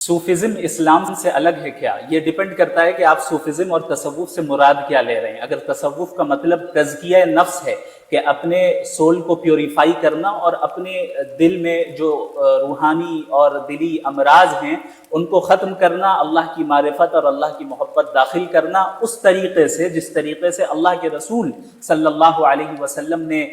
Sufism इस्लाम से अलग है क्या? ये डिपेंड करता है कि आप सूफिज्म और तसव्वुफ से मुराद क्या ले रहे हैं। अगर तसव्वुफ का मतलब तज़किया नफ्स है कि अपने सोल को प्योरीफाई करना और अपने दिल में जो रूहानी और दिली अमराज हैं उनको ख़त्म करना, अल्लाह की मारिफत और अल्लाह की मोहब्बत दाखिल करना, उस तरीक़े से जिस तरीक़े से अल्लाह के रसूल सल्लल्लाहु अलैहि वसल्लम ने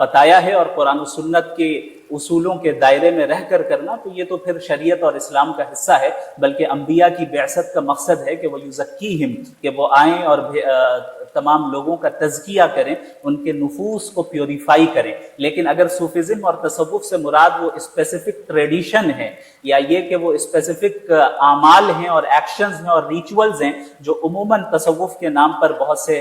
बताया है और कुरान और सुन्नत के उसूलों के दायरे में रह कर करना, तो ये तो फिर शरीयत और इस्लाम का हिस्सा है। बल्कि अंबिया की बिअसत का मकसद है कि वो युज़क्कीहिम, कि वो आएँ और तमाम लोगों का तज़किया करें, उनके नुफूस को प्योरीफाई करें। लेकिन अगर सूफिज्म और तसव्वुफ से मुराद वो स्पेसिफिक ट्रेडिशन है या ये कि वो स्पेसिफिक आमाल हैं और एक्शंस हैं और रिचुअल्स हैं जो उमूमन तसव्वुफ के नाम पर बहुत से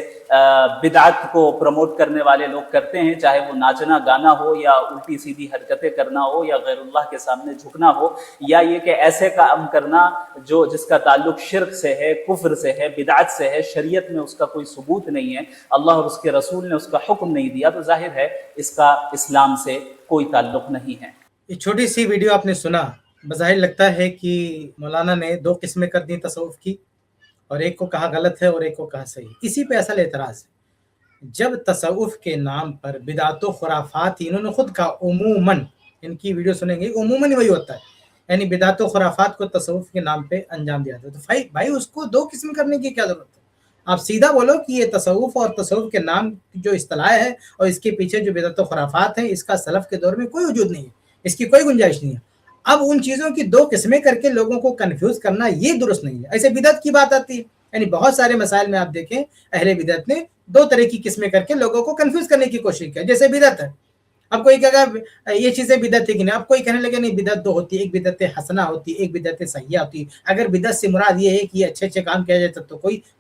बिदअत को प्रमोट करने वाले लोग करते हैं, चाहे वो नाचना गाना हो या उल्टी सीधी हरकतें करना हो या गैरुल्लाह के सामने झुकना हो, या ये कि ऐसे काम करना जो जिसका ताल्लुक शिर्क से है, कुफ्र से है, बिदअत से है, शरीयत में उसका कोई सबूत नहीं है, अल्लाह और उसके रसूल ने उसका हुक्म नहीं दिया, तो जाहिर है इसका इस्लाम से कोई ताल्लुक नहीं है। ये छोटी सी वीडियो आपने सुना, बज़ाहिर लगता है कि मौलाना ने दो किस्में कर दी तसव्वुफ की, और एक को कहा गलत है और एक को कहा सही। इसी पे असल एतराज़ है। जब तसव्वुफ के नाम पर बिदात व खुराफात, इन्होंने खुद कहा उमूमन, इनकी वीडियो सुनेंगे, उमूमन वही होता है, यानी बिदात व खुराफात को तसव्वुफ के नाम पे अंजाम दिया जाता है। तो भाई उसको दो किस्म करने की क्या ज़रूरत है? आप सीधा बोलो कि ये तसव्वुफ और तसव्वुफ के नाम जो इस्तिलाह है और इसके पीछे जो बिदअत व खुराफात है, इसका सलफ के दौर में कोई वजूद नहीं है, इसकी कोई गुंजाइश नहीं है। अब उन चीज़ों की दो किस्में करके लोगों को कन्फ्यूज करना ये दुरुस्त नहीं है। ऐसे बिदअत की बात आती है, यानी बहुत सारे मसाइल में आप देखें अहले बिदअत ने दो तरह की किस्में करके लोगों को कन्फ्यूज करने की कोशिश की। जैसे बिदअत है, अब कोई कहेगा ये चीज़ें बिदअत है कि नहीं, अब कोई कहने लगे नहीं बिदअत दो होती है, एक बिदअत हसना होती है, एक बिदअत सहिया होती है। अगर बिदअत से मुराद ये है कि अच्छे अच्छे काम किया जाए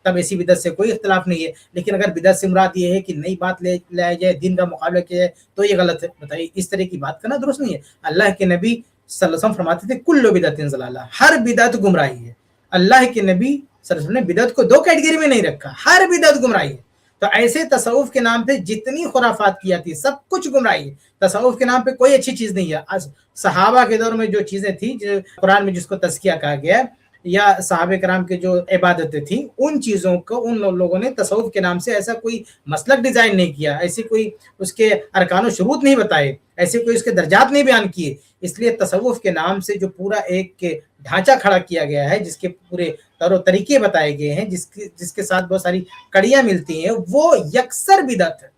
तब ऐसी बिदअत से कोई इख्तिलाफ नहीं है। लेकिन अगर बिदअत से मुराद ये है कि नई बात ले लाया जाए, दिन का मुकाबला किया जाए, तो ये गलत है। बताइए, इस तरह की बात करना दुरुस्त नहीं है। अल्लाह के नबी सल्लल्लाहु अलैहि वसल्लम फरमाते थे कुल्लु बिदअतिन ज़लाला, हर बिदअत गुमराही है। अल्लाह के नबी सल्लल्लाहु अलैहि वसल्लम ने बिदअत को दो कैटेगरी में नहीं रखा, हर बिदअत गुमराही है। तो ऐसे तसव्वुफ के नाम पे जितनी खुराफात की जाती है सब कुछ गुमराही है। तसव्वुफ के नाम पे कोई अच्छी चीज नहीं है। आज सहाबा के दौर में जो चीजें थी, जो कुरान में जिसको तज़किया कहा गया, या सहाबे कराम के जो इबादतें थी, उन चीज़ों को उन लोगों ने तसव्वुफ के नाम से ऐसा कोई मसलक डिज़ाइन नहीं किया, ऐसी कोई उसके अरकान व शुरूत नहीं बताए, ऐसे कोई उसके दर्जात नहीं बयान किए। इसलिए तसव्वुफ के नाम से जो पूरा एक ढांचा खड़ा किया गया है, जिसके पूरे तौर तरीके बताए गए हैं, जिसके साथ बहुत सारी कड़ियाँ मिलती हैं, वो यकसर बिदअत है।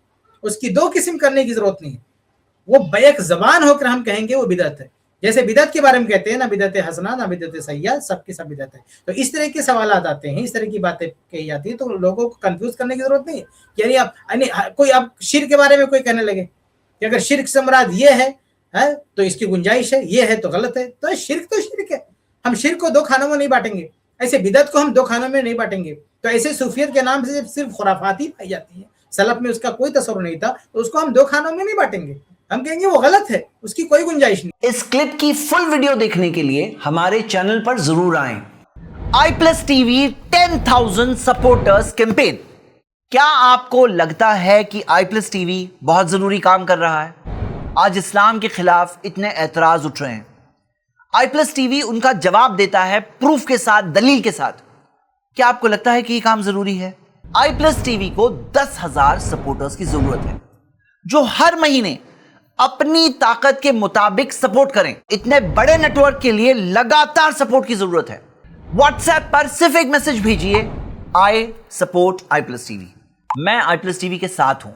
उसकी दो किस्म करने की ज़रूरत नहीं है। वो बैक ज़बान होकर हम कहेंगे वो बिदअत है। जैसे बिदअत के बारे में कहते हैं ना बिदअत हसना ना बिदअत सैया, सबकी सब बिदअत है। तो इस तरह के सवालात आते हैं, इस तरह की बातें कही जाती है, तो लोगों को कंफ्यूज करने की जरूरत नहीं है। यानी आप कोई आप शिर्क के बारे में कोई कहने लगे कि अगर शिर्क से मुराद ये है तो इसकी गुंजाइश है, ये है तो गलत है, तो शिर्क है। हम शिर्क को दो खानों में नहीं बांटेंगे, ऐसे बिदअत को हम दो खानों में नहीं बांटेंगे। तो ऐसे सूफियत के नाम से सिर्फ खुराफात ही पाई जाती है, सलफ में उसका कोई तसव्वुर नहीं था, तो उसको हम दो खानों में नहीं बांटेंगे। हम कहेंगे वो गलत है, उसकी कोई गुंजाइश नहीं। इस क्लिप की फुल वीडियो देखने के लिए हमारे चैनल पर जरूर आएं। iPlus TV 10,000 supporters campaign. क्या आपको लगता है कि iPlus TV बहुत जरूरी काम कर रहा है? आज इस्लाम के खिलाफ इतने एतराज उठ रहे हैं। iPlus TV उनका जवाब देता है प्रूफ के साथ, दलील के साथ। क्या आपको लगता है कि ये काम जरूरी है? iPlus TV को 10,000 सपोर्टर्स की जरूरत है जो हर महीने अपनी ताकत के मुताबिक सपोर्ट करें। इतने बड़े नेटवर्क के लिए लगातार सपोर्ट की जरूरत है। व्हाट्सएप पर सिर्फ एक मैसेज भेजिए, आई सपोर्ट iPlus TV। मैं iPlus TV के साथ हूं।